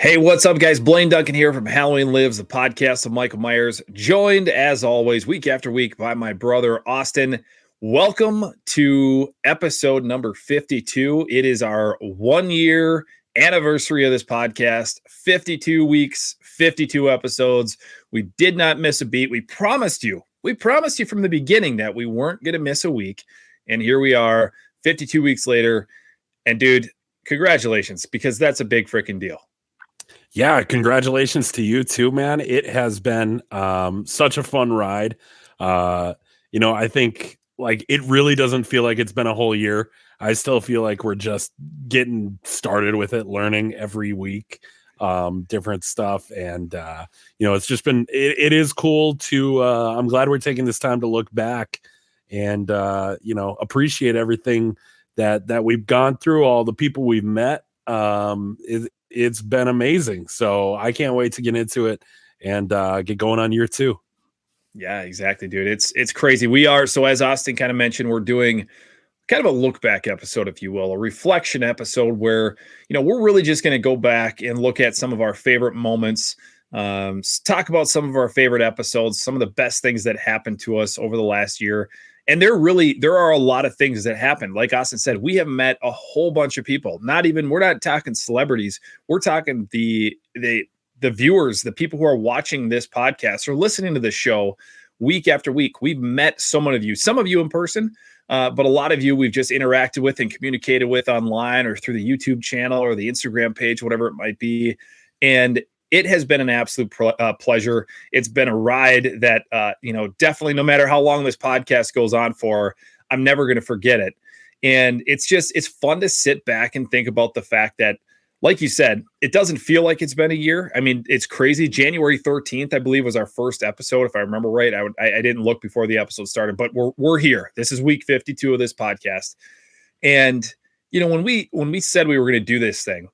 Hey, what's up, guys? Blaine Duncan here from Halloween Lives, the podcast of Michael Myers, joined as always week after week by my brother Austin. Welcome to episode number 52. It is our 1 year anniversary of this podcast. 52 weeks, 52 episodes. We did not miss a beat. We promised you from the beginning that we weren't going to miss a week. And here we are 52 weeks later. And dude, congratulations, because that's a big freaking deal. Yeah, congratulations to you too, man. It has been such a fun ride. I think like it really doesn't feel like it's been a whole year. I still feel like we're just getting started with it, learning every week different stuff. And it's just been it is cool to I'm glad we're taking this time to look back and appreciate everything that we've gone through, all the people we've met. It's been amazing. So I can't wait to get into it and get going on year 2. Yeah, exactly, dude. It's crazy. We are, so as Austin kind of mentioned, we're doing kind of a look back episode, if you will, a reflection episode where, we're really just going to go back and look at some of our favorite moments, talk about some of our favorite episodes, some of the best things that happened to us over the last year. And there are a lot of things that happened. Like Austin said, we have met a whole bunch of people. We're not talking celebrities. We're talking the viewers, the people who are watching this podcast or listening to the show week after week. We've met some of you in person, but a lot of you we've just interacted with and communicated with online or through the YouTube channel or the Instagram page, whatever it might be. And it has been an absolute pleasure. It's been a ride that, definitely no matter how long this podcast goes on for, I'm never going to forget it. And it's fun to sit back and think about the fact that, like you said, it doesn't feel like it's been a year. I mean, it's crazy. January 13th, I believe, was our first episode. If I remember right, I didn't look before the episode started, but we're here. This is week 52 of this podcast. And, when we said we were going to do this thing,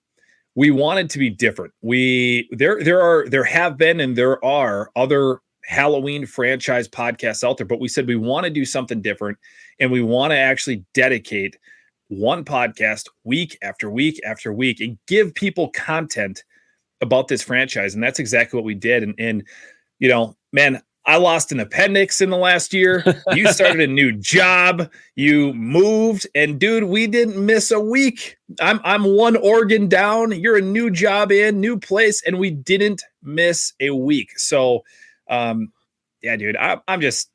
we wanted to be different. There have been and there are other Halloween franchise podcasts out there, but we said we want to do something different, and we want to actually dedicate one podcast week after week after week and give people content about this franchise. And that's exactly what we did. And man, I lost an appendix in the last year. You started a new job. You moved, and dude, we didn't miss a week. I'm one organ down. You're a new job in, new place, and we didn't miss a week. So, yeah, dude, I'm just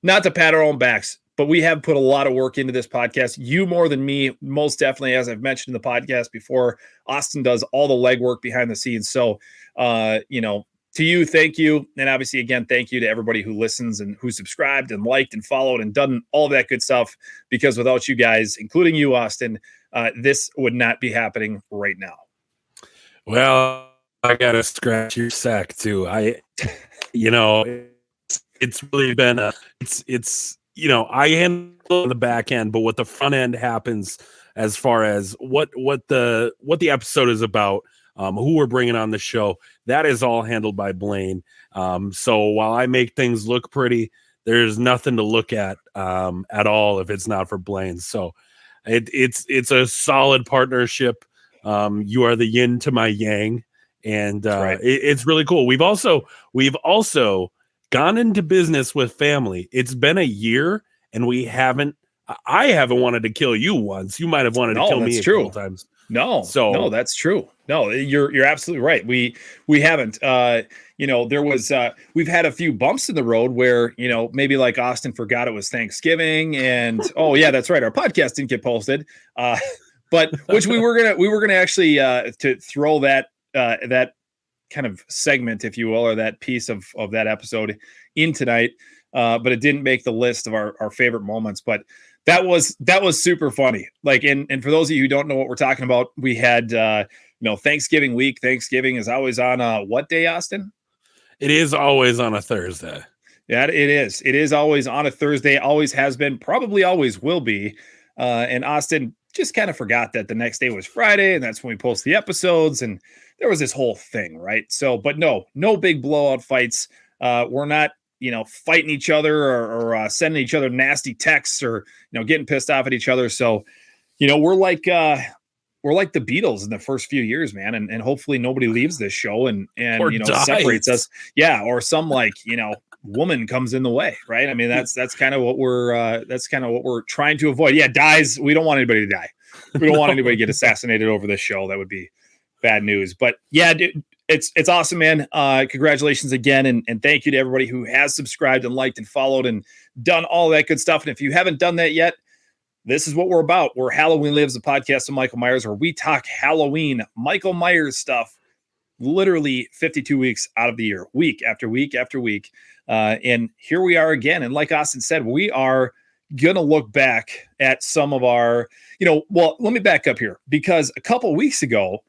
not to pat our own backs, but we have put a lot of work into this podcast. You more than me, most definitely, as I've mentioned in the podcast before. Austin does all the legwork behind the scenes. So, to you, thank you. And obviously, again, thank you to everybody who listens and who subscribed and liked and followed and done all that good stuff, because without you guys, including you, Austin, this would not be happening right now. Well, I got to scratch your sack too. It's really been I handle the back end, but what the front end happens as far as what the episode is about, who we're bringing on the show, that is all handled by Blaine. So while I make things look pretty, there's nothing to look at all if it's not for Blaine. So it's a solid partnership. You are the yin to my yang, and right. It's really cool. We've also gone into business with family. It's been a year, and I haven't wanted to kill you once. You might have wanted to kill me a couple times. No, that's true. No, you're absolutely right. We haven't. There was we've had a few bumps in the road where maybe like Austin forgot it was Thanksgiving, and oh yeah, that's right, our podcast didn't get posted. But which we were gonna actually to throw that kind of segment, if you will, or that piece of that episode in tonight, but it didn't make the list of our favorite moments. But that was super funny. Like, and for those of you who don't know what we're talking about, we had Thanksgiving week. Thanksgiving is always on what day, Austin? It is always on a Thursday. Yeah, it is. It is always on a Thursday. Always has been. Probably always will be. And Austin just kind of forgot that the next day was Friday, and that's when we post the episodes. And there was this whole thing, right? So, but no big blowout fights. We're not fighting each other or sending each other nasty texts or, getting pissed off at each other. So, we're like, the Beatles in the first few years, man. And hopefully nobody leaves this show and Or separates dies. us. Yeah. Or some woman comes in the way. Right. I mean, that's kind of what we're trying to avoid. Yeah. Dies. We don't want anybody to die. We don't want anybody to get assassinated over this show. That would be bad news. But yeah, dude, it's awesome, man. Congratulations again. And thank you to everybody who has subscribed and liked and followed and done all that good stuff. And if you haven't done that yet, this is what we're about. We're Halloween Lives, the podcast of Michael Myers, where we talk Halloween, Michael Myers stuff, literally 52 weeks out of the year, week after week after week. And here we are again. And like Austin said, we are going to look back at some of our, let me back up here, because a couple of weeks ago,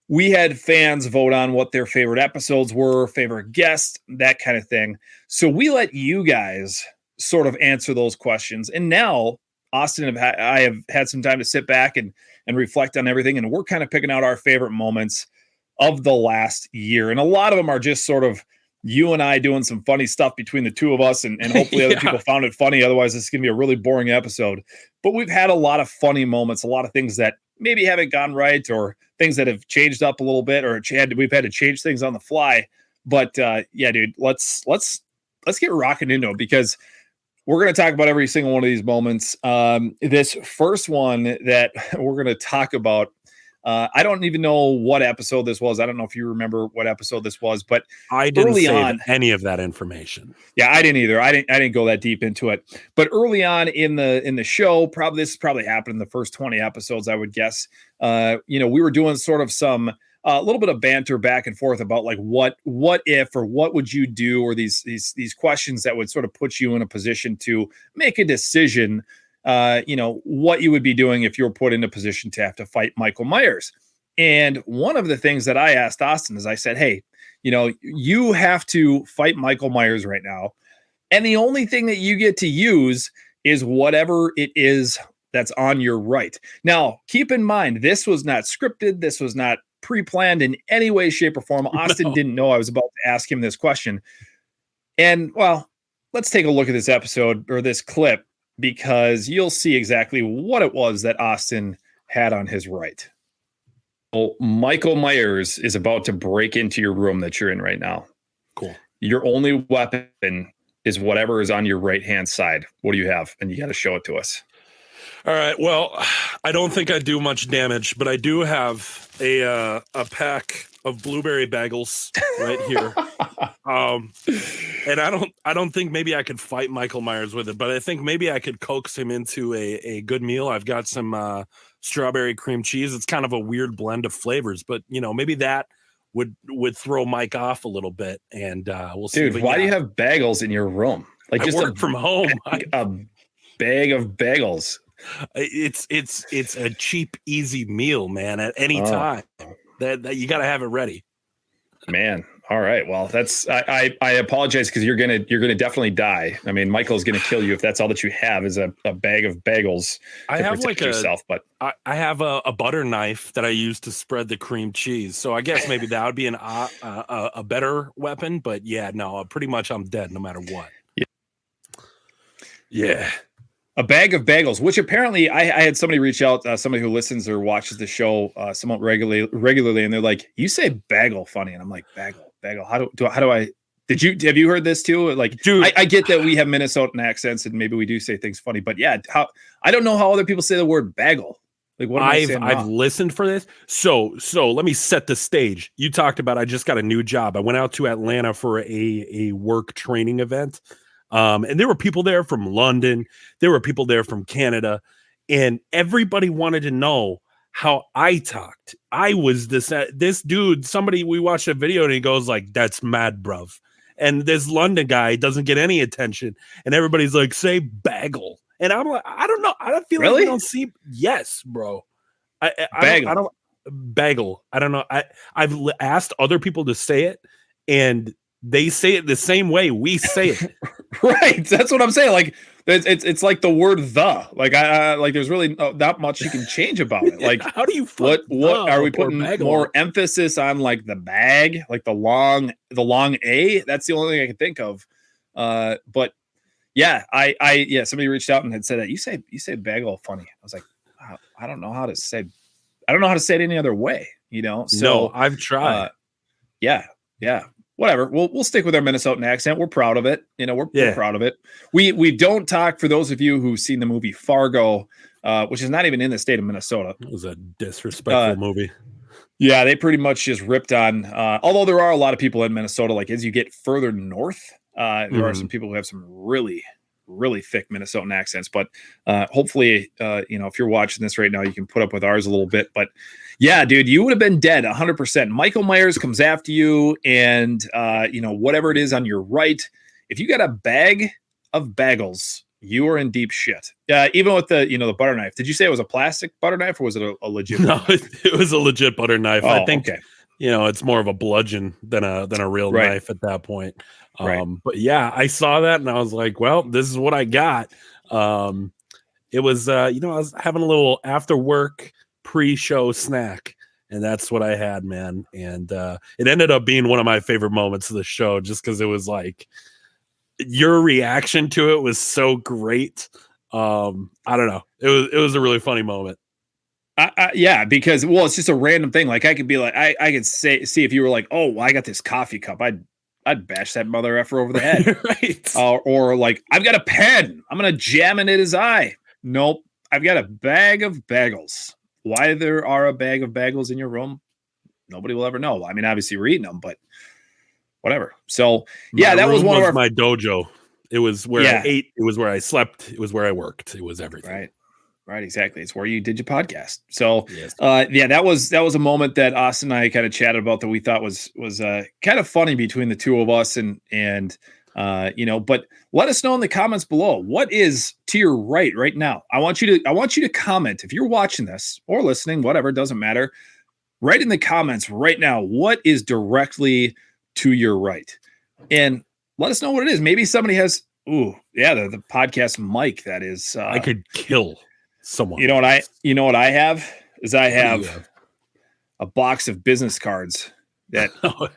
we had fans vote on what their favorite episodes were, favorite guests, that kind of thing. So we let you guys sort of answer those questions. And now Austin and I have had some time to sit back and reflect on everything. And we're kind of picking out our favorite moments of the last year. And a lot of them are just sort of you and I doing some funny stuff between the two of us. And hopefully other people found it funny. Otherwise, this is going to be a really boring episode. But we've had a lot of funny moments, a lot of things that maybe haven't gone right, or things that have changed up a little bit, or we've had to change things on the fly. But yeah, dude, let's get rocking into it, because we're going to talk about every single one of these moments. This first one that we're going to talk about, I don't even know what episode this was. I don't know if you remember what episode this was, but I didn't save any of that information. Yeah, I didn't either. I didn't go that deep into it. But early on in the show, this probably happened in the first 20 episodes, I would guess. We were doing sort of some a little bit of banter back and forth about like what if, or what would you do, or these questions that would sort of put you in a position to make a decision. What you would be doing if you were put in a position to have to fight Michael Myers. And one of the things that I asked Austin is, I said, hey, you have to fight Michael Myers right now. And the only thing that you get to use is whatever it is that's on your right. Now, keep in mind, this was not scripted. This was not pre-planned in any way, shape, or form. Austin didn't know I was about to ask him this question. And well, let's take a look at this episode, or this clip, because you'll see exactly what it was that Austin had on his right. Well, Michael Myers is about to break into your room that you're in right now. Cool. Your only weapon is whatever is on your right-hand side. What do you have? And you got to show it to us. All right. Well, I don't think I do much damage, but I do have a pack of blueberry bagels right here. And I don't think maybe I could fight Michael Myers with it, but I think maybe I could coax him into a good meal. I've got some strawberry cream cheese. It's kind of a weird blend of flavors, but maybe that would throw Mike off a little bit, and we'll see. Dude, why do you have bagels in your room? Like, I just work from home. A bag of bagels. It's a cheap, easy meal, man. At any time, that you got to have it ready. Man, all right. Well, that's I apologize, because you're gonna definitely die. I mean, Michael's gonna kill you if that's all that you have is a bag of bagels. I have like yourself, but I have a butter knife that I use to spread the cream cheese. So I guess maybe that would be a better weapon. But yeah, no, pretty much I'm dead no matter what. Yeah. A bag of bagels, which apparently I had somebody reach out, somebody who listens or watches the show somewhat regularly, and they're like, "You say bagel funny," and I'm like, "Bagel. How do I?" Have you heard this too? Like, dude, I get that we have Minnesotan accents and maybe we do say things funny, but yeah, I don't know how other people say the word bagel. Like, what am I saying I've listened for this. So let me set the stage. You talked about I just got a new job. I went out to Atlanta for a work training event. And there were people there from London. There were people there from Canada, and everybody wanted to know how I talked. I was this dude. We watched a video and he goes like, "That's mad, bruv." And this London guy doesn't get any attention, and everybody's like, "Say bagel." And I'm like, I don't know. I don't feel like we don't see. Yes, bro. Bagel. I don't bagel. I don't know. I've asked other people to say it, and they say it the same way we say it. Right. That's what I'm saying. Like, it's like the word "the." Like, like there's really not much you can change about it. Like, how do you what are we putting more emphasis on? Like the bag, like the long A. That's the only thing I can think of. But yeah, somebody reached out and had said that you say bagel funny. I was like, I don't know how to say. I don't know how to say it any other way, So no, I've tried. Yeah. Whatever. We'll stick with our Minnesotan accent. We're proud of it. We're proud of it. We don't talk, for those of you who've seen the movie Fargo, which is not even in the state of Minnesota. It was a disrespectful movie. Yeah, they pretty much just ripped on, although there are a lot of people in Minnesota, like as you get further north, there are some people who have some really, really thick Minnesotan accents, but hopefully, if you're watching this right now, you can put up with ours a little bit. But yeah, dude, you would have been dead 100%. Michael Myers comes after you, and whatever it is on your right, if you got a bag of bagels, you are in deep shit. Even with the butter knife. Did you say it was a plastic butter knife, or was it a legit? No, it was a legit butter knife. Oh, I think okay. It's more of a bludgeon than a real knife at that point. Right. But yeah, I saw that and I was like, well, this is what I got. It was, I was having a little after work pre-show snack, and that's what I had, man. And it ended up being one of my favorite moments of the show, just because it was like, your reaction to it was so great. I don't know. It was a really funny moment. Yeah, because it's just a random thing. Like I could be like, I could see if you were like, oh, I got this coffee cup, I'd bash that mother effer over the head, right? Or like, I've got a pen, I'm gonna jam it in his eye. Nope, I've got a bag of bagels. Why there are a bag of bagels in your room, nobody will ever know. I mean, obviously we're eating them, but whatever. So yeah, that was one of my dojo. It was where I ate. It was where I slept. It was where I worked. It was everything. Right, exactly. It's where you did your podcast. So, yes. That was a moment that Austin and I kind of chatted about that we thought was kind of funny between the two of us, and but let us know in the comments below, what is to your right now. I want you to comment if you're watching this or listening, whatever, doesn't matter. Write in the comments right now, what is directly to your right, and let us know what it is. Maybe somebody has, the podcast mic that is. I could kill someone. You know what I have is I have a box of business cards that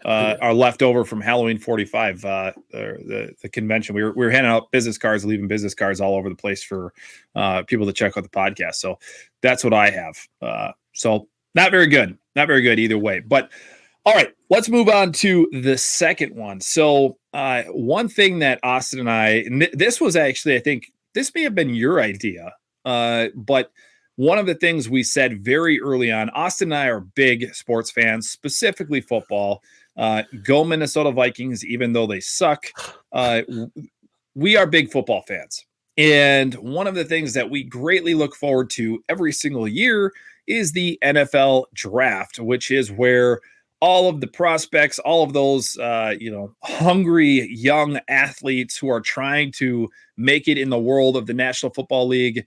are left over from Halloween 45, the convention. We were handing out business cards, leaving business cards all over the place for people to check out the podcast. So that's what I have. So not very good either way. But all right, let's move on to the second one. So one thing that Austin and this was actually, I think this may have been your idea. But one of the things we said very early on, Austin and I are big sports fans, specifically football. Go Minnesota Vikings, even though they suck. We are big football fans. And one of the things that we greatly look forward to every single year is the NFL draft, which is where all of the prospects, all of those, hungry young athletes who are trying to make it in the world of the National Football League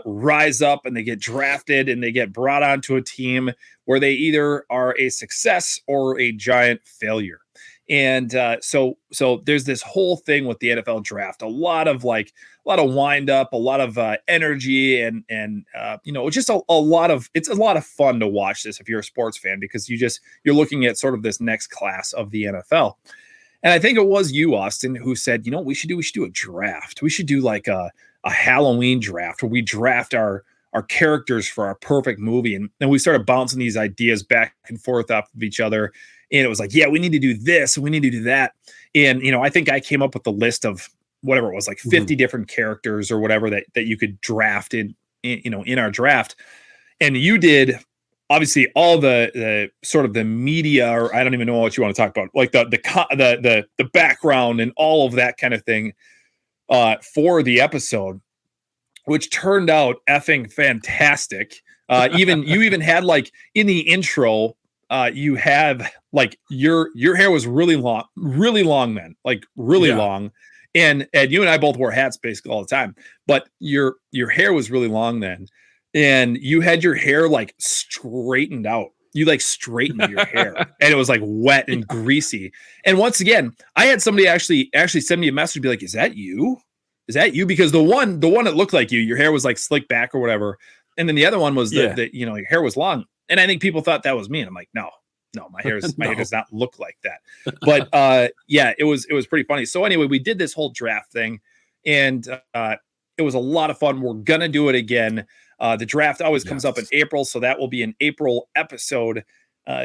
rise up, and they get drafted and they get brought onto a team where they either are a success or a giant failure. And so there's this whole thing with the NFL draft, a lot of wind up, a lot of energy, and just a lot of fun to watch this if you're a sports fan, because you're looking at sort of this next class of the NFL. And I think it was you, Austin, who said, we should do a draft. We should do like a Halloween draft where we draft our characters for our perfect movie. And then we started bouncing these ideas back and forth off of each other. And it was like, yeah, we need to do this, we need to do that. And, I think I came up with the list of whatever it was, like 50 different characters or whatever that you could draft in our draft. And you did obviously all the sort of the media, or I don't even know what you want to talk about, like the background and all of that kind of thing for the episode, which turned out effing fantastic. You even had, like, in the intro, you have like your hair was really long then, like really long. And you and I both wore hats basically all the time, but your hair was really long then. And you had your hair like straightened out. You like straightened your hair, and it was like wet and greasy. And once again, I had somebody actually send me a message, be like, "Is that you? Is that you?" Because the one that looked like you, your hair was like slicked back or whatever, and then the other one was that your hair was long. And I think people thought that was me, and I'm like, no, my hair does not look like that. But it was pretty funny. So anyway, we did this whole draft thing, and it was a lot of fun. We're gonna do it again. The draft always comes up in April, so that will be an April episode.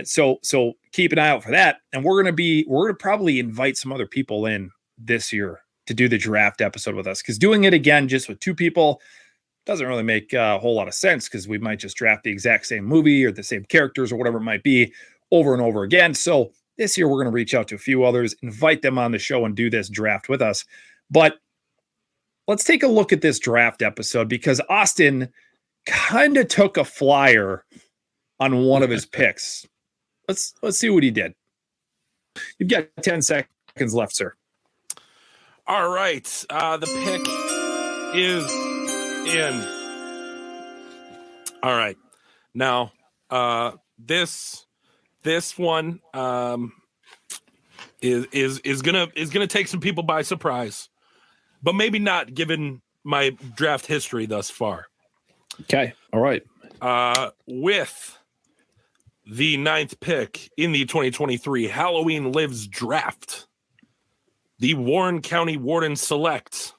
So keep an eye out for that. And we're gonna probably invite some other people in this year to do the draft episode with us, because doing it again just with two people doesn't really make a whole lot of sense, because we might just draft the exact same movie or the same characters or whatever it might be over and over again. So this year we're going to reach out to a few others, invite them on the show and do this draft with us. But let's take a look at this draft episode, because Austin kind of took a flyer on one of his picks. Let's see what he did. You've got 10 seconds left, sir. All right. The pick is in. All right. Now, this one is gonna take some people by surprise, but maybe not, given my draft history thus far. Okay. All right. With the 9th pick in the 2023 Halloween Lives draft, the Warren County Warden select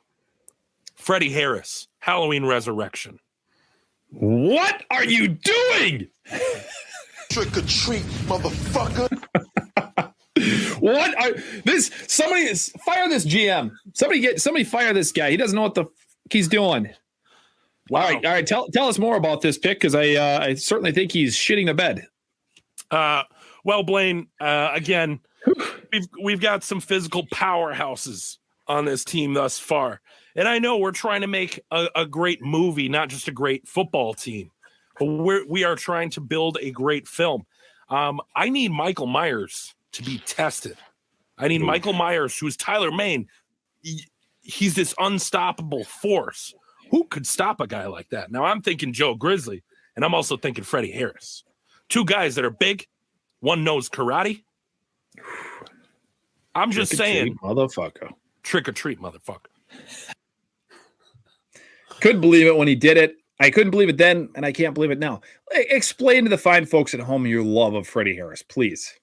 Freddie Harris, Halloween Resurrection. What are you doing? Trick or treat, motherfucker. Somebody fire this GM. Somebody fire this guy. He doesn't know what the he's doing. Wow. All right. Tell us more about this pick, because I certainly think he's shitting the bed. Well, Blaine, again, we've got some physical powerhouses on this team thus far. And I know we're trying to make a great movie, not just a great football team, but we are trying to build a great film. I need Michael Myers to be tested. I need Michael Myers, who's Tyler Mane. He's this unstoppable force. Who could stop a guy like that? Now, I'm thinking Joe Grizzly, and I'm also thinking Freddie Harris. Two guys that are big. One knows karate. I'm just saying. Motherfucker. Trick or treat, motherfucker. Couldn't believe it when he did it. I couldn't believe it then, and I can't believe it now. Explain to the fine folks at home your love of Freddie Harris, please.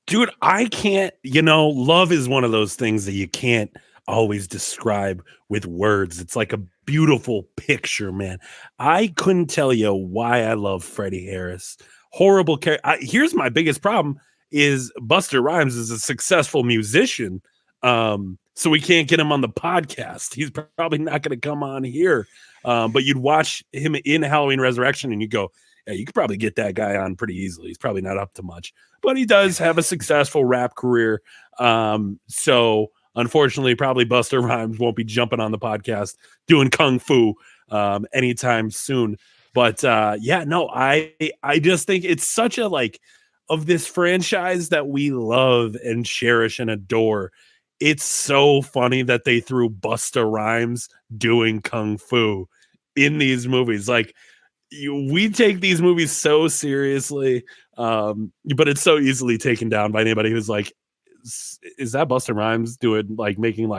Dude, I can't, love is one of those things that you can't always describe with words. It's like a beautiful picture, man. I couldn't tell you why I love Freddie Harris. Horrible character. Here's my biggest problem is Busta Rhymes is a successful musician. So we can't get him on the podcast. He's probably not going to come on here. But you'd watch him in Halloween Resurrection and you go, yeah, you could probably get that guy on pretty easily. He's probably not up to much, but he does have a successful rap career. So unfortunately, probably Busta Rhymes won't be jumping on the podcast doing Kung Fu anytime soon. But I just think it's such a of this franchise that we love and cherish and adore. It's so funny that they threw Busta Rhymes doing Kung Fu in these movies. We take these movies so seriously, but it's so easily taken down by anybody who's like, is that Busta Rhymes doing making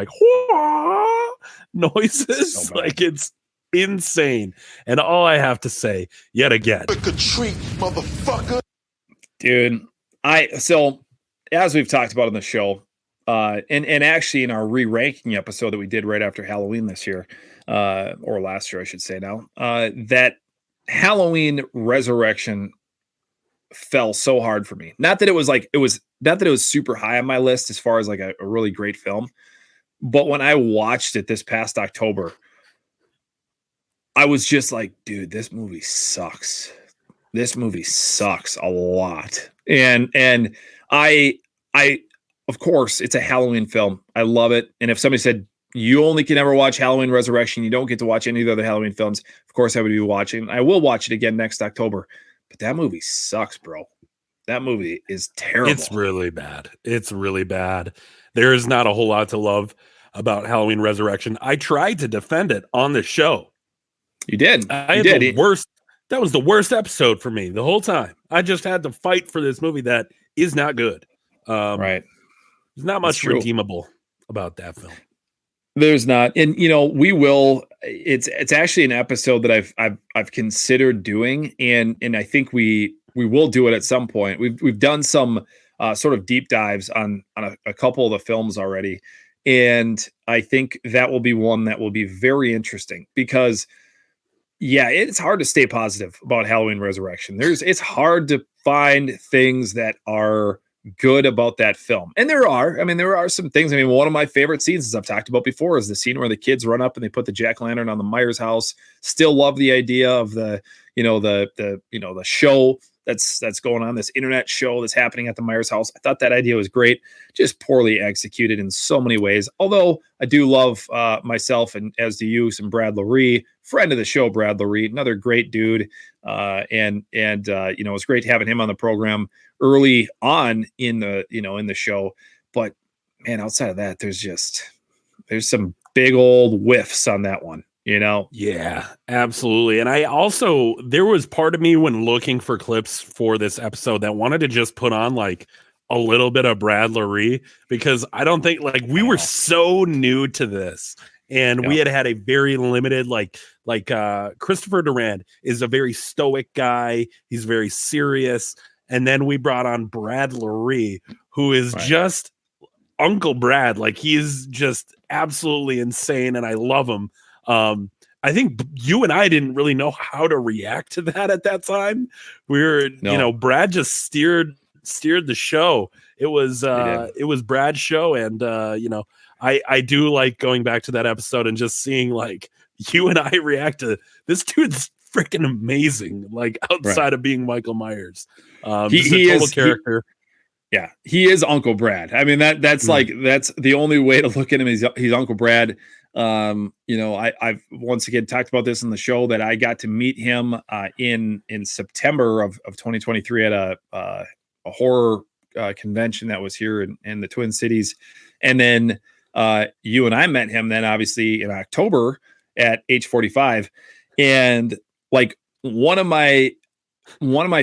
noises? So it's insane. And all I have to say, yet again, Trick or treat, motherfucker. Dude, so as we've talked about on the show, and actually in our re-ranking episode that we did right after Halloween this year, or last year, I should say now, that Halloween Resurrection fell so hard for me. Not that it was super high on my list as far as a really great film, but when I watched it this past October, I was just like, dude, this movie sucks. This movie sucks a lot. And I of course, it's a Halloween film. I love it. And if somebody said you only can ever watch Halloween Resurrection, you don't get to watch any of the other Halloween films, of course I would be watching. I will watch it again next October. But that movie sucks, bro. That movie is terrible. It's really bad. It's really bad. There is not a whole lot to love about Halloween Resurrection. I tried to defend it on the show. You did. That was the worst episode for me the whole time. I just had to fight for this movie that is not good. Right. There's not much redeemable about that film. There's not. And we will, it's actually an episode that I've considered doing, and I think we will do it at some point. We've done some sort of deep dives on a couple of the films already, and I think that will be one that will be very interesting, because Yeah, it's hard to stay positive about Halloween Resurrection. It's hard to find things that are good about that film. And there are. I mean, there are some things. I mean, one of my favorite scenes, as I've talked about before, is the scene where the kids run up and they put the jack-o'-lantern on the Myers house. Still love the idea of the show that's going on, this internet show that's happening at the Myers house. I thought that idea was great, just poorly executed in so many ways. Although I do love myself, and as do you, some Brad Loree, friend of the show, Brad Loree, another great dude. And it was great having him on the program early on in the show. But man, outside of that, there's some big old whiffs on that one. Yeah, absolutely. And there was part of me when looking for clips for this episode that wanted to just put on like a little bit of Brad Loree, because I don't think we were so new to this, and we had a very limited Christopher Durand is a very stoic guy. He's very serious. And then we brought on Brad Loree, who is just Uncle Brad. Like, he is just absolutely insane, and I love him. I think you and I didn't really know how to react to that at that time. Brad just steered the show. It was Brad's show. And, I do like going back to that episode and just seeing like you and I react to this dude's freaking amazing. Like, outside of being Michael Myers, he is a total character. He is Uncle Brad. I mean, that's that's the only way to look at him. He's Uncle Brad. I've once again talked about this in the show that I got to meet him in September of 2023 at a horror convention that was here in the Twin Cities. And then you and I met him then obviously in October at H45. And like one of my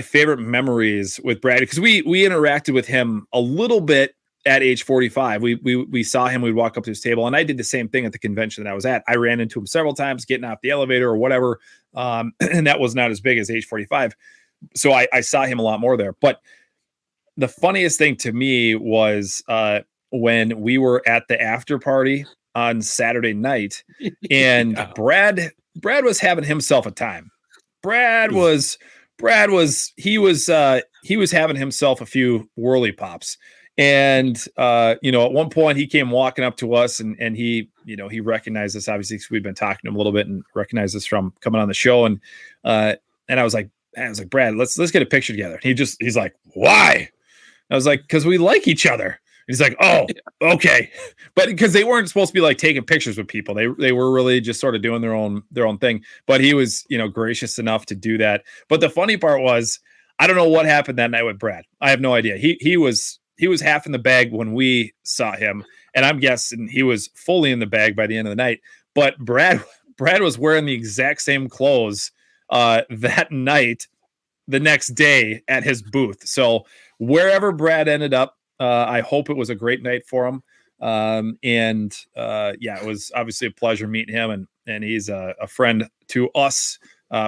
favorite memories with Brad, because we interacted with him a little bit at age 45. We saw him, we'd walk up to his table, and I did the same thing at the convention that I was at. I ran into him several times getting off the elevator or whatever. And that was not as big as age 45. So I saw him a lot more there. But the funniest thing to me was when we were at the after party on Saturday night, and Brad was having himself a time. Brad was having himself a few whirly pops. And, at one point he came walking up to us and he recognized us, obviously, because we've been talking to him a little bit and recognized us from coming on the show. And I was like, Brad, let's get a picture together. He's like, why? I was like, cause we like each other. He's like, oh, okay. But because they weren't supposed to be like taking pictures with people. They were really just sort of doing their own thing. But he was, gracious enough to do that. But the funny part was, I don't know what happened that night with Brad. I have no idea. He was half in the bag when we saw him, and I'm guessing he was fully in the bag by the end of the night. But Brad was wearing the exact same clothes that night, the next day at his booth. So wherever Brad ended up, I hope it was a great night for him. It was obviously a pleasure meeting him, and he's a friend to us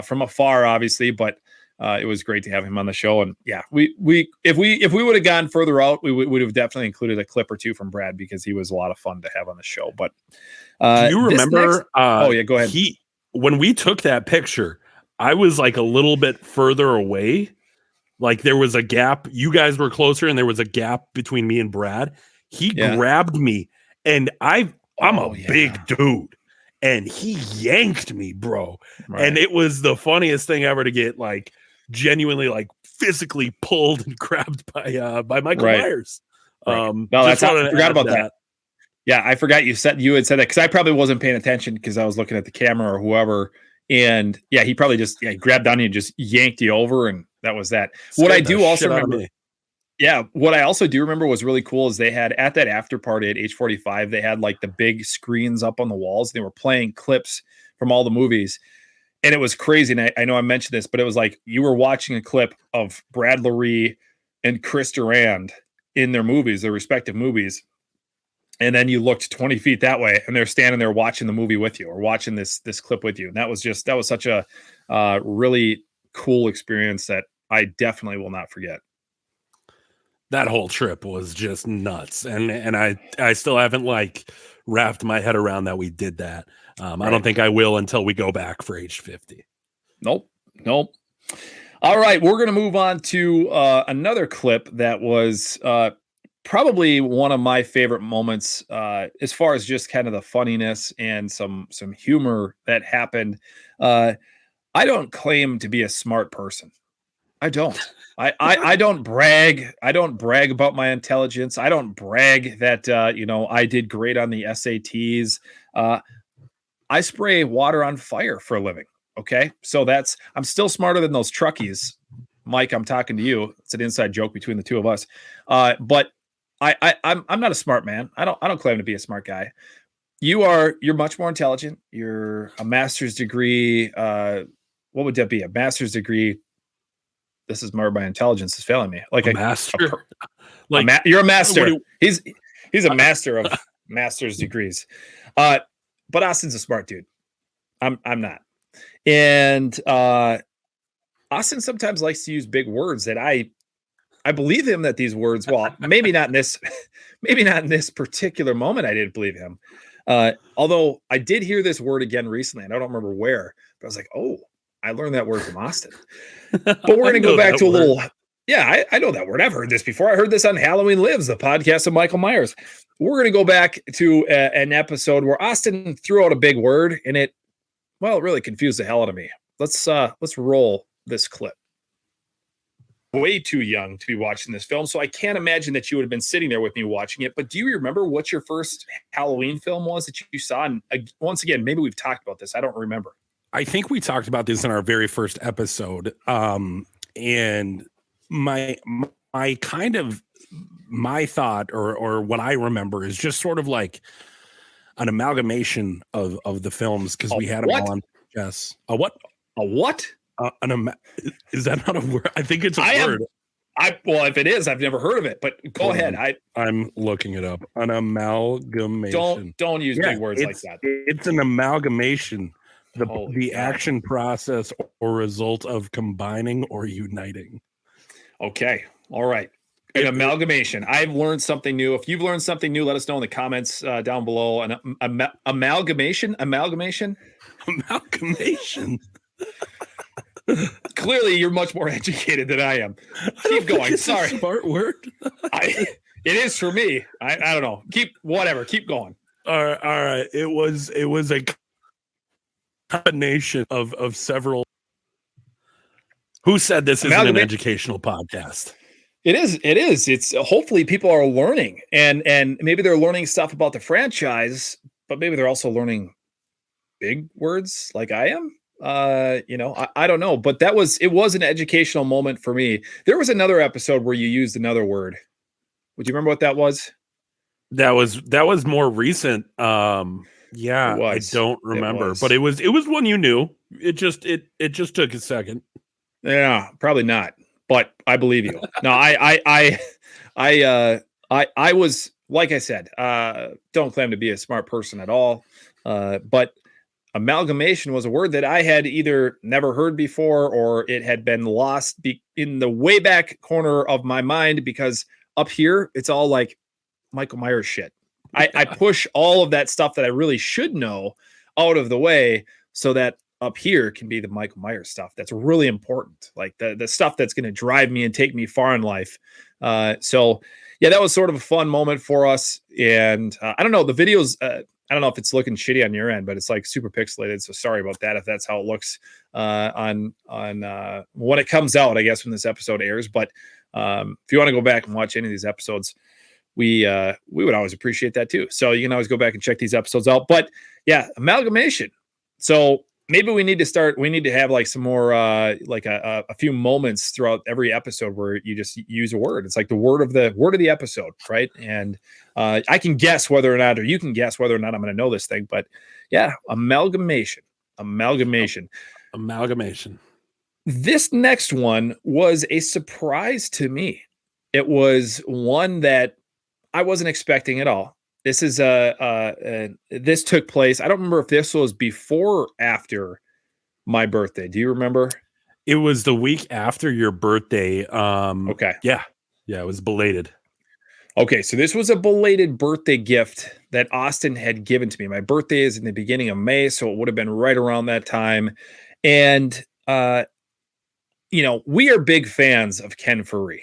from afar, obviously, but it was great to have him on the show. And if we would have gone further out, we would have definitely included a clip or two from Brad, because he was a lot of fun to have on the show. But do you remember? Go ahead. When we took that picture, I was like a little bit further away. Like, there was a gap. You guys were closer, and there was a gap between me and Brad. He grabbed me, and I'm a big dude, and he yanked me, bro. Right. And it was the funniest thing ever to get like genuinely like physically pulled and grabbed by Michael Myers. Right. No, I forgot about that. Yeah, I forgot you had said that, because I probably wasn't paying attention because I was looking at the camera or whoever. And he probably just grabbed on you and just yanked you over, and that was that. What I do also remember, what I also do remember was really cool is they had at that after party at H45, they had like the big screens up on the walls. They were playing clips from all the movies, and it was crazy. And I know I mentioned this, but it was like you were watching a clip of Brad Loree and Chris Durand in their respective movies. And then you looked 20 feet that way, and they're standing there watching the movie with you, or watching this clip with you. And that was such a really cool experience that I definitely will not forget. That whole trip was just nuts. And I still haven't like wrapped my head around that we did that. I don't think I will until we go back for age 50. Nope. Nope. All right, we're going to move on to another clip that was probably one of my favorite moments as far as just kind of the funniness and some humor that happened. I don't claim to be a smart person. I don't. I don't brag. I don't brag about my intelligence. I don't brag that I did great on the SATs. I spray water on fire for a living. Okay, so I'm still smarter than those truckies. Mike, I'm talking to you. It's an inside joke between the two of us. But I'm not a smart man. I don't claim to be a smart guy. You're much more intelligent. You're a master's degree. What would that be? A master's degree. This is more my intelligence is failing me. Like a master. You're a master. He's a master of master's degrees. But Austin's a smart dude. I'm not. And Austin sometimes likes to use big words that I believe him that these words, well, maybe not in this particular moment. I didn't believe him. Although I did hear this word again recently, and I don't remember where, but I was like, oh, I learned that word from Austin. But we're going to go back to a little. Yeah, I know that word. I've heard this before. I heard this on Halloween Lives, the podcast of Michael Myers. We're going to go back to an episode where Austin threw out a big word, and it really confused the hell out of me. Let's roll this clip. Way too young to be watching this film, so I can't imagine that you would have been sitting there with me watching it. But do you remember what your first Halloween film was that you saw? And once again, maybe we've talked about this. I don't remember. I think we talked about this in our very first episode. And my thought or what I remember is just sort of like an amalgamation of the films because we had them all on. Yes. A what? A what? Is that not a word? I think it's a word. If it is, I've never heard of it. But go ahead. I'm looking it up. An amalgamation. Don't use big words like that. It's an amalgamation. The action process or result of combining or uniting. Okay. All right. An amalgamation. I've learned something new. If you've learned something new, let us know in the comments down below. An amalgamation. Clearly, you're much more educated than I am. Keep going. Sorry. Smart word. It is for me. I don't know. Keep going. All right. It was a combination of several. Who said this isn't an educational podcast? It is. It's hopefully people are learning and maybe they're learning stuff about the franchise, but maybe they're also learning big words like I am. I don't know, but it was an educational moment for me. There was another episode where you used another word. Would you remember what that was? That was more recent. Yeah, I don't remember, but it was one you knew. It just took a second. Yeah, probably not, but I believe you. No, I was, like I said, don't claim to be a smart person at all. But amalgamation was a word that I had either never heard before or it had been lost in the way back corner of my mind because up here it's all like Michael Myers shit. I push all of that stuff that I really should know out of the way so that up here can be the Michael Myers stuff that's really important, like the stuff that's going to drive me and take me far in life. So yeah, that was sort of a fun moment for us. And I don't know, the videos, I don't know if it's looking shitty on your end, but it's like super pixelated. So sorry about that if that's how it looks on when it comes out, I guess, when this episode airs. But if you want to go back and watch any of these episodes, we would always appreciate that too. So you can always go back and check these episodes out. But yeah, amalgamation. So maybe we need to have like some more like a few moments throughout every episode where you just use a word. It's like the word of the episode, right? And I can guess whether or not, or you can guess whether or not I'm going to know this thing. But yeah, amalgamation. This next one was a surprise to me. It was one that I wasn't expecting at all. This is this took place. I don't remember if this was before or after my birthday. Do you remember? It was the week after your birthday. Okay. Yeah, it was belated. Okay, so this was a belated birthday gift that Austin had given to me. My birthday is in the beginning of May, so it would have been right around that time. And we are big fans of Ken Faree.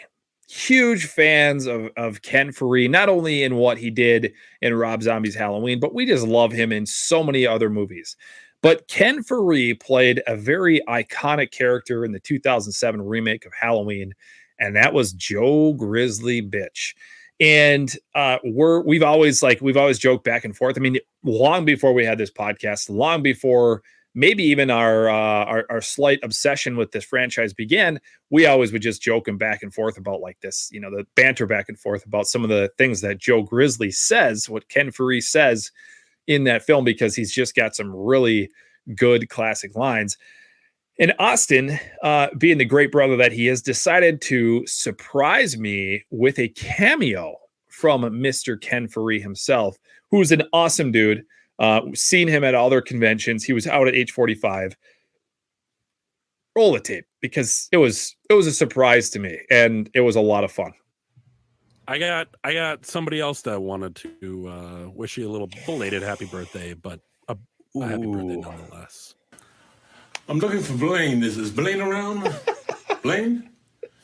Huge fans of Ken Faree, not only in what he did in Rob Zombie's Halloween, but we just love him in so many other movies. But Ken Faree played a very iconic character in the 2007 remake of Halloween, and that was Joe Grizzly Bitch. And we've always joked back and forth. I mean, long before we had this podcast, long before maybe even our slight obsession with this franchise began, we always would just joke and back and forth about like this, the banter back and forth about some of the things that Joe Grizzly says, what Ken Faree says in that film, because he's just got some really good classic lines. And Austin, being the great brother that he is, decided to surprise me with a cameo from Mr. Ken Faree himself, who's an awesome dude. Seen him at other conventions. He was out at H45. Roll the tape, because it was a surprise to me, and it was a lot of fun. I got somebody else that wanted to wish you a little belated happy birthday, but a happy birthday nonetheless. I'm looking for Blaine. Is Blaine around? Blaine?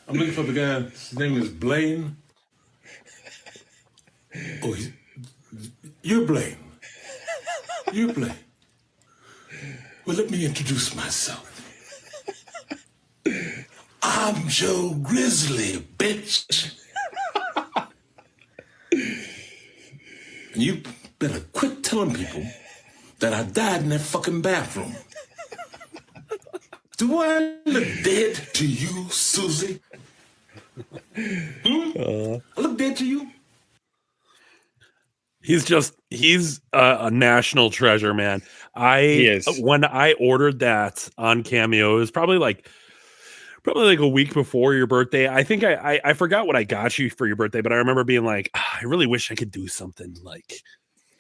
I'm looking for the guy. His name is Blaine. Oh, you're Blaine. You're Blaine. Well, let me introduce myself. I'm Joe Grizzly, bitch. And you better quit telling people that I died in that fucking bathroom. Do I look dead to you, Susie? I look dead to you? He's a national treasure, man. He is. When I ordered that on Cameo, it was probably like a week before your birthday. I think I forgot what I got you for your birthday, but I remember being like, I really wish I could do something like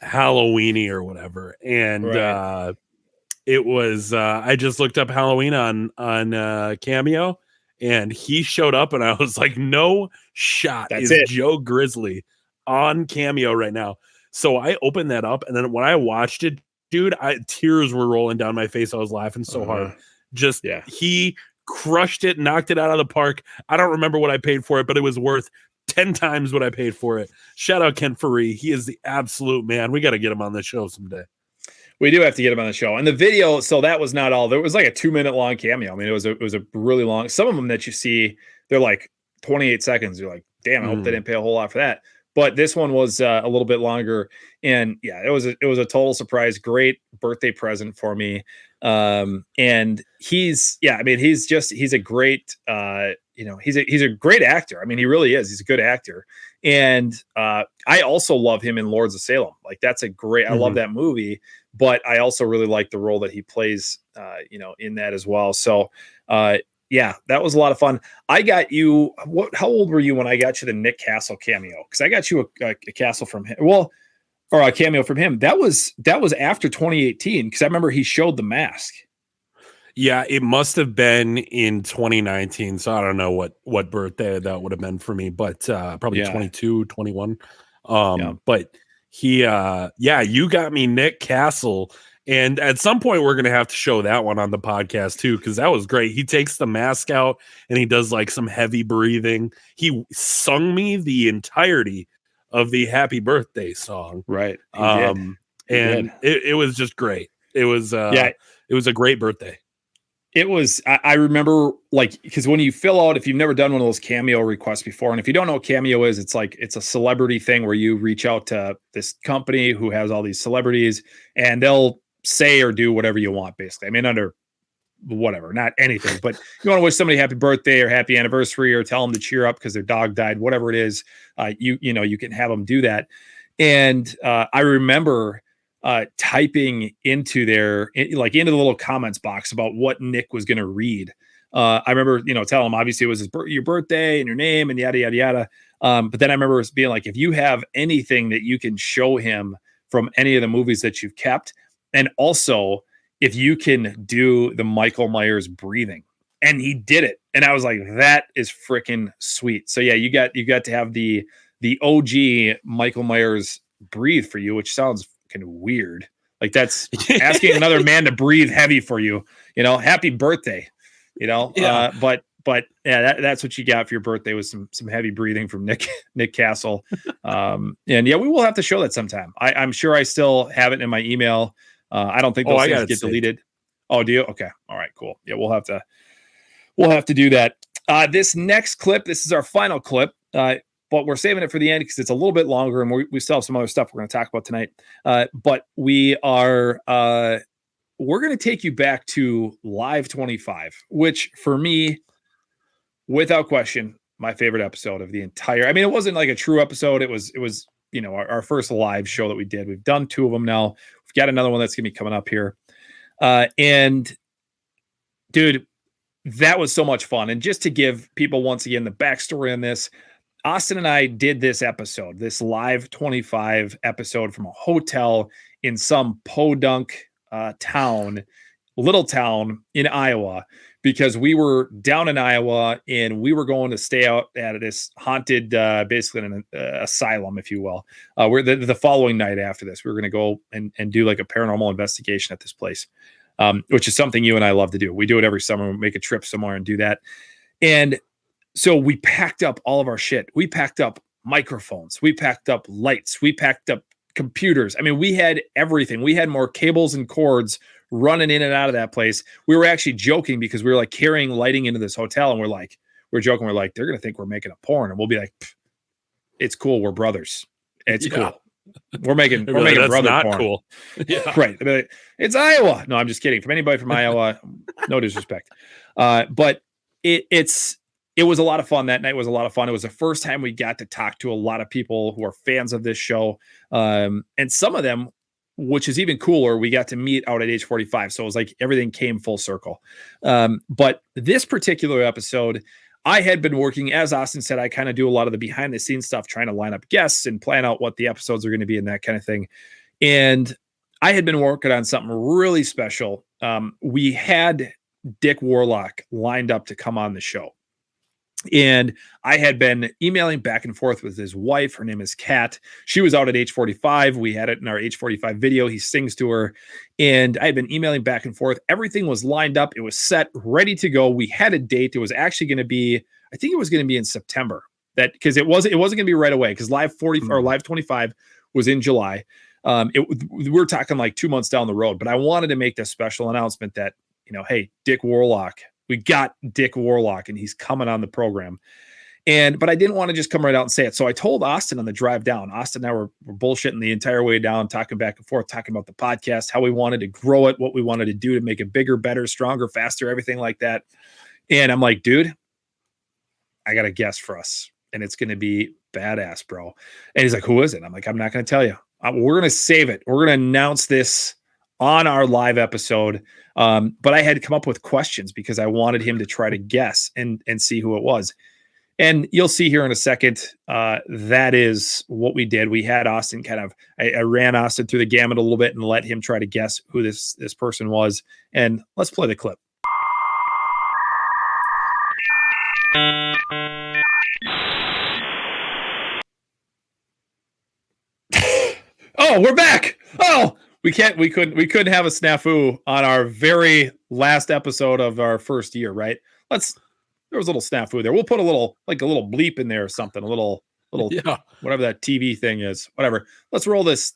Halloween-y or whatever. And right. It was I just looked up Halloween on Cameo, and he showed up, and I was like, no shot. That's is it. Joe Grizzly on Cameo right now. So I opened that up, and then when I watched it, dude, tears were rolling down my face. I was laughing so hard. He crushed it, knocked it out of the park. I don't remember what I paid for it, but it was worth 10 times what I paid for it. Shout out Ken Faree. He is the absolute man. We got to get him on the show someday. We do have to get him on the show. And the video, so that was not all. There was like a 2-minute long cameo. I mean, it was a really long. Some of them that you see, they're like 28 seconds. You're like, damn, I hope they didn't pay a whole lot for that. But this one was a little bit longer, and yeah, it was a total surprise. Great birthday present for me. And he's a great, he's a great actor. I mean, he really is. He's a good actor. And I also love him in Lords of Salem. Like, that's a great. I love that movie, but I also really like the role that he plays, in that as well. So, yeah, that was a lot of fun. I got you. How old were you when I got you the Nick Castle cameo? Because I got you a Castle from him. Well, or a cameo from him. That was after 2018. Because I remember he showed the mask. Yeah, it must have been in 2019. So I don't know what birthday that would have been for me, but probably 22, 21. But he, you got me Nick Castle. And at some point, we're going to have to show that one on the podcast, too, because that was great. He takes the mask out and he does like some heavy breathing. He sung me the entirety of the Happy Birthday song. Right. It was just great. It was it was a great birthday. It was, I remember, like, because when you fill out, if you've never done one of those cameo requests before, and if you don't know what cameo is, it's a celebrity thing where you reach out to this company who has all these celebrities, and they'll say or do whatever you want, basically. I mean, under whatever, not anything, but you want to wish somebody happy birthday or happy anniversary, or tell them to cheer up because their dog died, whatever it is, you can have them do that. And I remember typing into into the little comments box about what Nick was going to read. I remember, telling him, obviously it was your birthday and your name and yada, yada, yada. But then I remember it being like, if you have anything that you can show him from any of the movies that you've kept, and also if you can do the Michael Myers breathing. And he did it. And I was like, that is freaking sweet. So yeah, you got to have the OG Michael Myers breathe for you, which sounds kind of weird. Like, that's asking another man to breathe heavy for you. Happy birthday. Yeah. But yeah, that's what you got for your birthday was some heavy breathing from Nick Castle. And yeah, we will have to show that sometime. I'm sure I still have it in my email. I don't think those things get deleted. Oh, do you? Okay. All right, cool. Yeah, we'll have to do that. This next clip, this is our final clip. But we're saving it for the end because it's a little bit longer and we still have some other stuff we're going to talk about tonight. But we're going to take you back to Live 25, which for me, without question, my favorite episode of the entire. I mean, it wasn't like a true episode. It was our first live show that we did. We've done 2 of them now. We've got another one that's going to be coming up here. And dude, that was so much fun. And just to give people once again the backstory on this. Austin and I did this episode, this Live 25 episode from a hotel in some podunk little town in Iowa, because we were down in Iowa and we were going to stay out at this haunted, basically an asylum, if you will. We're the following night after this, we were going to go and do like a paranormal investigation at this place, which is something you and I love to do. We do it every summer. We make a trip somewhere and do that. And so we packed up all of our shit. We packed up microphones. We packed up lights. We packed up computers. I mean, we had everything. We had more cables and cords running in and out of that place. We were actually joking because we were like carrying lighting into this hotel. And we're joking. We're like, they're going to think we're making a porn. And we'll be like, it's cool. We're brothers. It's cool. We're making brother not porn. Cool. Yeah. Right. It's Iowa. No, I'm just kidding. From anybody from Iowa, no disrespect. But it was a lot of fun. That night was a lot of fun. It was the first time we got to talk to a lot of people who are fans of this show. And some of them, which is even cooler, we got to meet out at age 45. So it was like everything came full circle. But this particular episode, I had been working, as Austin said, I kind of do a lot of the behind the scenes stuff, trying to line up guests and plan out what the episodes are going to be and that kind of thing. And I had been working on something really special. We had Dick Warlock lined up to come on the show. And I had been emailing back and forth with his wife. Her name is Kat. She was out at age 45. We had it in our age 45 video. He sings to her. And I had been emailing back and forth. Everything was lined up. It was set, ready to go. We had a date. It was actually going to be, I think it was going to be in September. That because it wasn't going to be right away, because Live 25 was in July. We were talking like 2 months down the road. But I wanted to make this special announcement that, hey, Dick Warlock. We got Dick Warlock and he's coming on the program. But I didn't want to just come right out and say it. So I told Austin on the drive down. Austin and I were bullshitting the entire way down, talking back and forth, talking about the podcast, how we wanted to grow it, what we wanted to do to make it bigger, better, stronger, faster, everything like that. And I'm like, dude, I got a guest for us and it's going to be badass, bro. And he's like, who is it? I'm like, I'm not going to tell you. We're going to save it. We're going to announce this on our live episode. But I had come up with questions because I wanted him to try to guess and see who it was. And you'll see here in a second, that is what we did. We had Austin I ran Austin through the gamut a little bit and let him try to guess who this person was. And let's play the clip. Oh, we're back. Oh, we couldn't have a snafu on our very last episode of our first year, right? There was a little snafu there. We'll put a little bleep in there or something, a little whatever that TV thing is, whatever. Let's roll this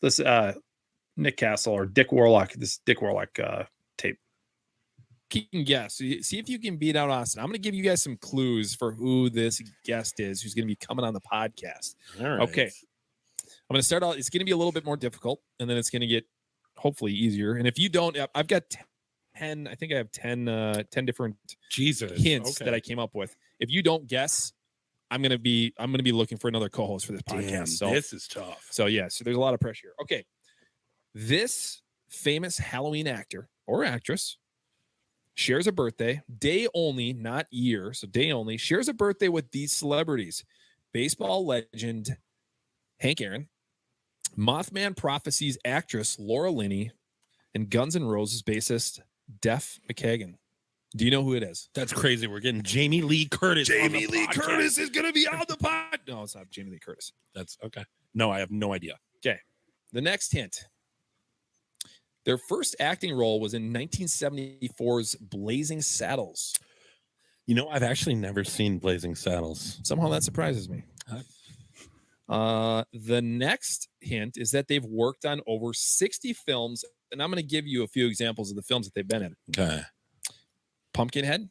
Nick Castle or Dick Warlock, tape. You can guess. See if you can beat out Austin. I'm going to give you guys some clues for who this guest is, who's going to be coming on the podcast. All right. Okay. I'm going to start out. It's going to be a little bit more difficult, and then it's going to get hopefully easier. And if you don't, I've got 10. I think I have 10 different hints that I came up with. If you don't guess, I'm gonna be looking for another co-host for this podcast. So this is tough. So there's a lot of pressure here. Okay, this famous Halloween actor or actress shares a birthday, day only, not year, so day only, shares a birthday with these celebrities: baseball legend Hank Aaron, Mothman Prophecies actress Laura Linney, and Guns N' Roses bassist Duff McKagan. Do you know who it is? That's crazy. We're getting Jamie Lee Curtis. Jamie Lee Curtis is going to be on the pod. No, it's not Jamie Lee Curtis. That's okay. No, I have no idea. Okay. The next hint. Their first acting role was in 1974's Blazing Saddles. You know, I've actually never seen Blazing Saddles. Somehow that surprises me. The next hint is that they've worked on over 60 films, and I'm going to give you a few examples of the films that they've been in. Okay. Pumpkinhead,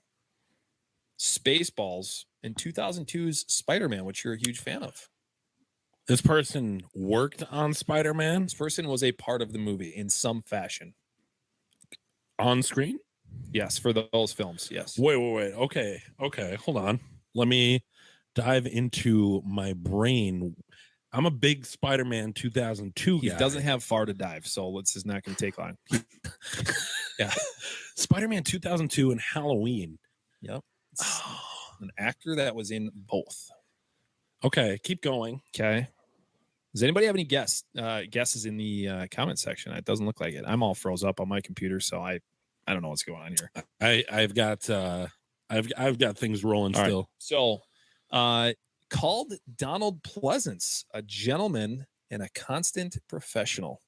Spaceballs, and 2002's Spider-Man, which you're a huge fan of. This person worked on Spider-Man This person was a part of the movie in some fashion. on screen. Yes, for those films. Yes. Wait. Okay. Hold on. Let me dive into my brain. I'm a big Spider-Man 2002 He guy. doesn't have far to dive, so this is not going to take long. Yeah. Spider-Man 2002 and Halloween. Yep. An actor that was in both. Okay, keep going. Okay. Does anybody have any guesses in the comment section? It doesn't look like it. I'm all froze up on my computer, so I don't know what's going on here. I've got things rolling All right. still. So, called Donald Pleasance, a gentleman and a constant professional.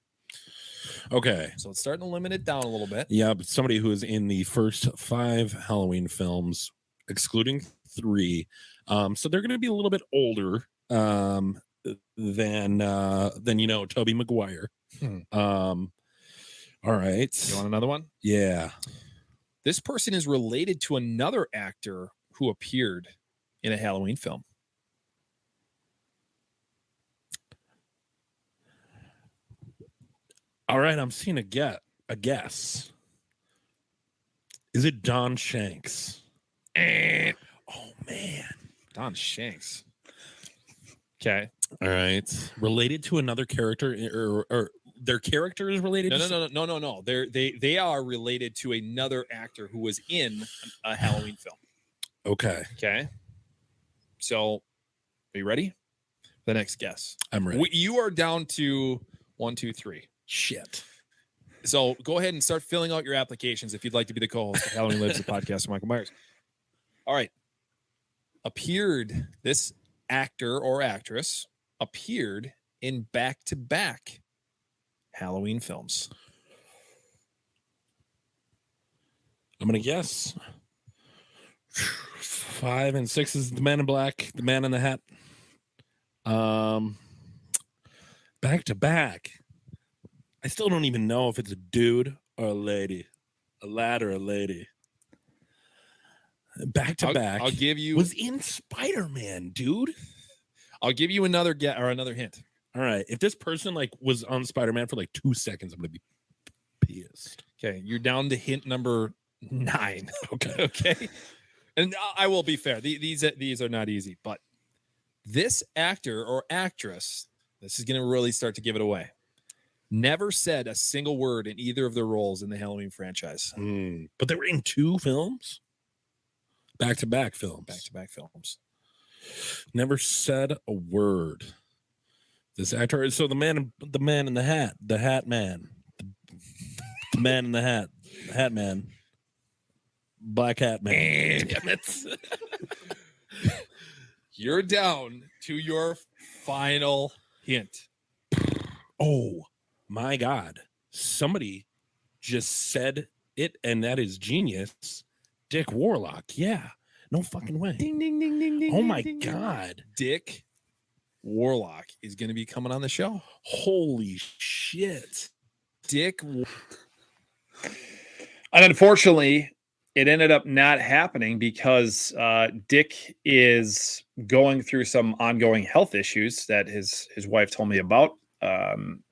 Okay. So it's starting to limit it down a little bit. Yeah, but somebody who is in the first 5 Halloween films, excluding 3. So they're going to be a little bit older than Tobey Maguire. All right. You want another one? Yeah. This person is related to another actor who appeared in a Halloween film. All right, I'm seeing a guess. Is it Don Shanks? Oh man. Don Shanks. Okay. All right. Related to another character or their character is related to No. They are related to another actor who was in a Halloween film. Okay. Okay. So, are you ready? The next guess. I'm ready. You are down to 1, 2, 3. Shit. So go ahead and start filling out your applications if you'd like to be the co-host of Halloween Lives, the podcast with Michael Myers. All right. This actor or actress appeared in back-to-back Halloween films. I'm gonna guess 5 and 6 is the Man in Black, the Man in the Hat. Back to back. I still don't even know if it's a dude or a lady, a lad or a lady. Back to back. I'll give you was in Spider-Man, dude. I'll give you another another hint. All right. If this person was on Spider-Man for 2 seconds, I'm gonna be pissed. Okay, you're down to hint number 9. Okay. Okay. And I will be fair. These are not easy, but this actor or actress, this is going to really start to give it away. Never said a single word in either of their roles in the Halloween franchise. But they were in 2 films? Back-to-back films. Back-to-back films. Never said a word. This actor, so the man in the hat, the hat man, the man in the hat man, black hat man. Damn it. You're down to your final hint. Oh my God. Somebody just said it, and that is genius. Dick Warlock. Yeah. No fucking way. Ding, ding, ding, ding, ding. Oh my ding, ding. God. Dick Warlock is going to be coming on the show. Holy shit. Dick. And unfortunately, it ended up not happening because Dick is going through some ongoing health issues that his wife told me about.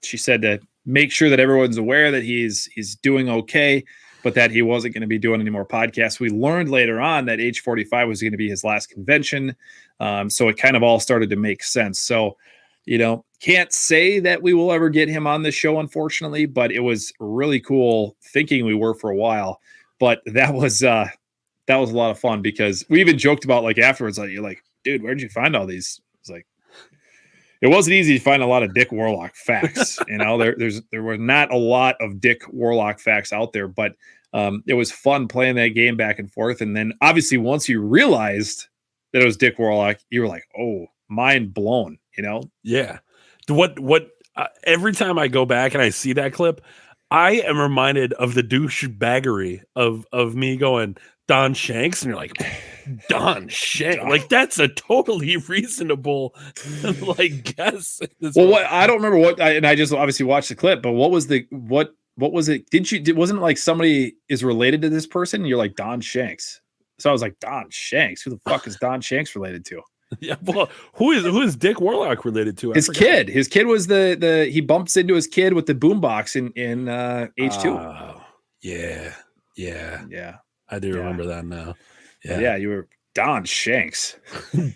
She said to make sure that everyone's aware that he's doing okay, but that he wasn't going to be doing any more podcasts. We learned later on that age 45 was going to be his last convention. So it kind of all started to make sense. So, can't say that we will ever get him on the show, unfortunately, but it was really cool thinking we were for a while. But that was a lot of fun because we even joked about afterwards, you're like, dude, where'd you find all these? It's like, it wasn't easy to find a lot of Dick Warlock facts. There were not a lot of Dick Warlock facts out there, but it was fun playing that game back and forth. And then obviously once you realized that it was Dick Warlock, you were like, oh, mind blown, Yeah. Every time I go back and I see that clip, I am reminded of the douchebaggery of me going Don Shanks, and you're like, Don Shank. Like, that's a totally reasonable like guess. Well, what I don't remember what I just obviously watched the clip, but what was it? Wasn't it like somebody is related to this person? And you're like Don Shanks. So I was like, Don Shanks. Who the fuck is Don Shanks related to? Yeah, well, who is Dick Warlock related to? His kid. His kid was the he bumps into his kid with the boombox in H2. Yeah. I do remember that now. Yeah, you were Don Shanks.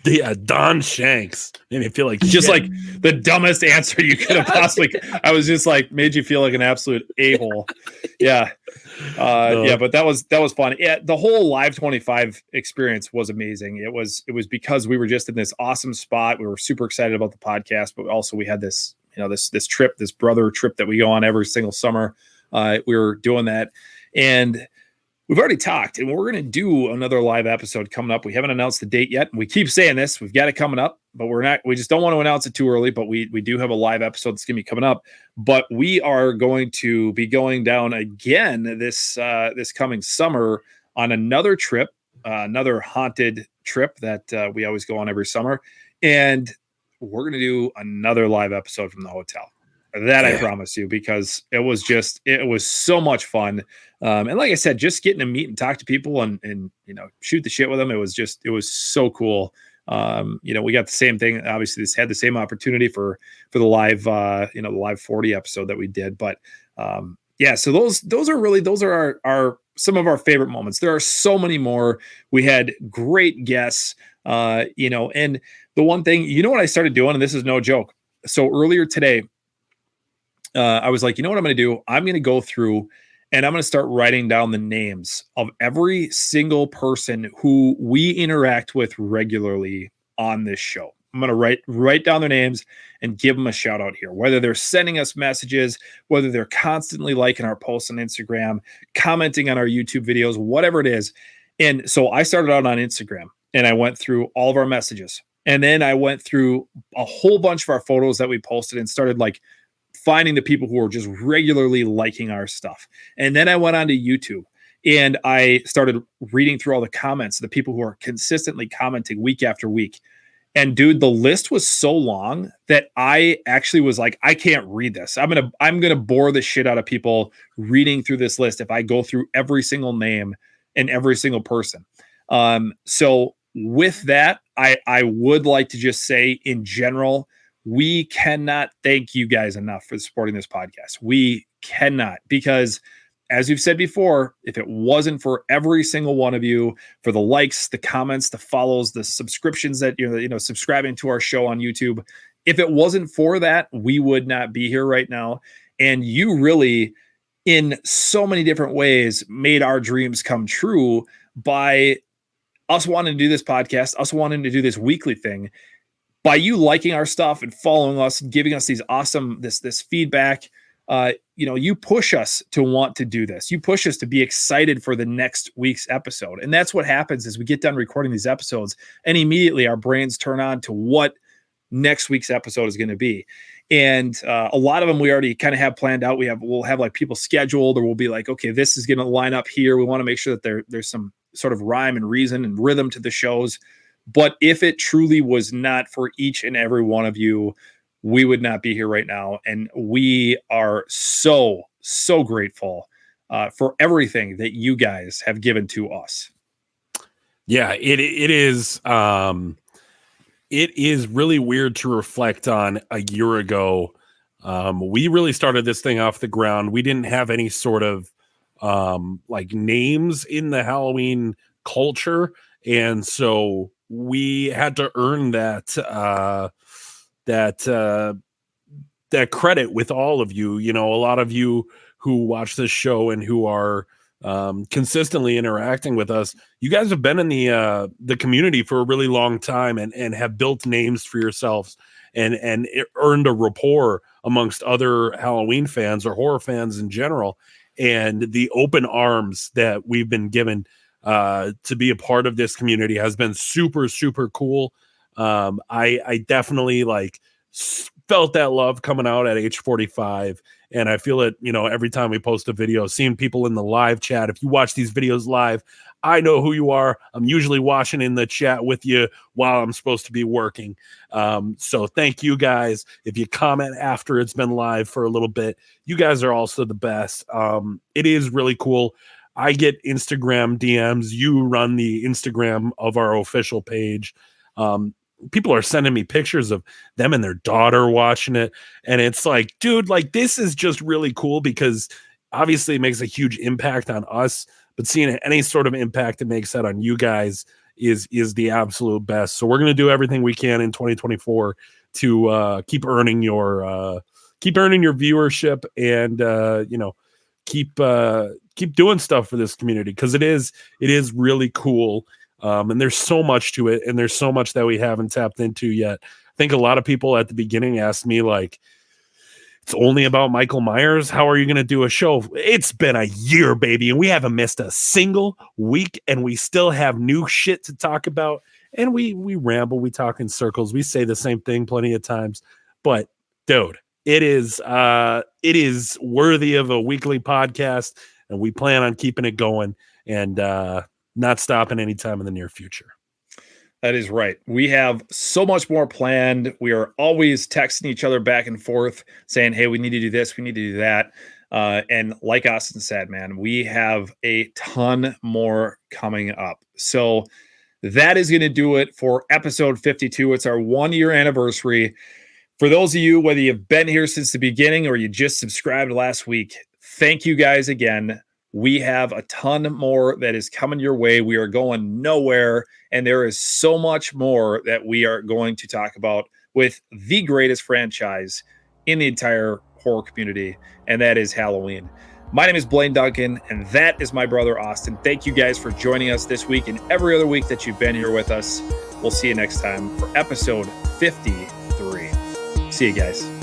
Yeah, Don Shanks. Made me feel like just shit. like the dumbest answer you could have possibly. I was just like made you feel like an absolute a-hole. Yeah. Yeah, but that was fun. Yeah, the whole Live 25 experience was amazing. It was because we were just in this awesome spot. We were super excited about the podcast, but also we had this, this trip, this brother trip that we go on every single summer. We were doing that, and we've already talked, and we're going to do another live episode coming up. We haven't announced the date yet. And we keep saying this. We've got it coming up, but we just don't want to announce it too early, but we do have a live episode that's going to be coming up. But we are going to be going down again this coming summer on another trip, another haunted trip that we always go on every summer. And we're going to do another live episode from the hotel. That I promise you, because it was so much fun. And like I said, just getting to meet and talk to people and shoot the shit with them. It was so cool. We got the same thing. Obviously this had the same opportunity for the live, the live 40 episode that we did. But so those are our some of our favorite moments. There are so many more. We had great guests, and the one thing, what I started doing, and this is no joke. So earlier today, I was like, you know what I'm going to do? I'm going to go through and I'm going to start writing down the names of every single person who we interact with regularly on this show. I'm going to write down their names and give them a shout out here, whether they're sending us messages, whether they're constantly liking our posts on Instagram, commenting on our YouTube videos, whatever it is. And so I started out on Instagram and I went through all of our messages. And then I went through a whole bunch of our photos that we posted and started finding the people who are just regularly liking our stuff. And then I went on to YouTube and I started reading through all the comments, the people who are consistently commenting week after week. And dude, the list was so long that I actually was like, I can't read this. I'm going to bore the shit out of people reading through this list if I go through every single name and every single person. So with that, I would like to just say in general, we cannot thank you guys enough for supporting this podcast. We cannot, because as we've said before, if it wasn't for every single one of you, for the likes, the comments, the follows, the subscriptions that subscribing to our show on YouTube, if it wasn't for that, we would not be here right now. And you really, in so many different ways, made our dreams come true by us wanting to do this podcast, us wanting to do this weekly thing. By you liking our stuff and following us and giving us these awesome, this feedback, you push us to want to do this. You push us to be excited for the next week's episode. And that's what happens as we get done recording these episodes. And immediately our brains turn on to what next week's episode is going to be. And a lot of them we already kind of have planned out. We'll have people scheduled, or we'll be like, okay, this is going to line up here. We want to make sure that there's some sort of rhyme and reason and rhythm to the shows. But if it truly was not for each and every one of you, we would not be here right now. And we are so, so grateful for everything that you guys have given to us. Yeah, it is. It is really weird to reflect on a year ago. We really started this thing off the ground. We didn't have any sort of names in the Halloween culture. And so we had to earn that credit with all of you. A lot of you who watch this show and who are consistently interacting with us. You guys have been in the community for a really long time and have built names for yourselves and earned a rapport amongst other Halloween fans or horror fans in general. And the open arms that we've been given to be a part of this community has been super, super cool. I definitely felt that love coming out at age 45. And I feel it, every time we post a video, seeing people in the live chat. If you watch these videos live, I know who you are. I'm usually watching in the chat with you while I'm supposed to be working. So thank you guys. If you comment after it's been live for a little bit, you guys are also the best. It is really cool. I get Instagram DMs. You run the Instagram of our official page. People are sending me pictures of them and their daughter watching it. And it's like, dude, like this is just really cool because obviously it makes a huge impact on us, but seeing any sort of impact it makes that on you guys is the absolute best. So we're going to do everything we can in 2024 to keep earning your viewership and, keep doing stuff for this community. Cause it is really cool. And there's so much to it, and there's so much that we haven't tapped into yet. I think a lot of people at the beginning asked me, like, it's only about Michael Myers. How are you going to do a show? It's been a year, baby, and we haven't missed a single week, and we still have new shit to talk about. And we ramble, we talk in circles, we say the same thing plenty of times. But, dude, it is worthy of a weekly podcast, and we plan on keeping it going. And not stopping anytime in the near future. That is right. We have so much more planned. We are always texting each other back and forth saying, hey, we need to do this. We need to do that. And like Austin said, man, we have a ton more coming up. So that is going to do it for episode 52. It's our 1-year anniversary. For those of you, whether you've been here since the beginning or you just subscribed last week, thank you guys again. We have a ton more that is coming your way. We are going nowhere, and there is so much more that we are going to talk about with the greatest franchise in the entire horror community, and that is Halloween. My name is Blaine Duncan, and that is my brother Austin. Thank you guys for joining us this week and every other week that you've been here with us. We'll see you next time for episode 53. See you guys.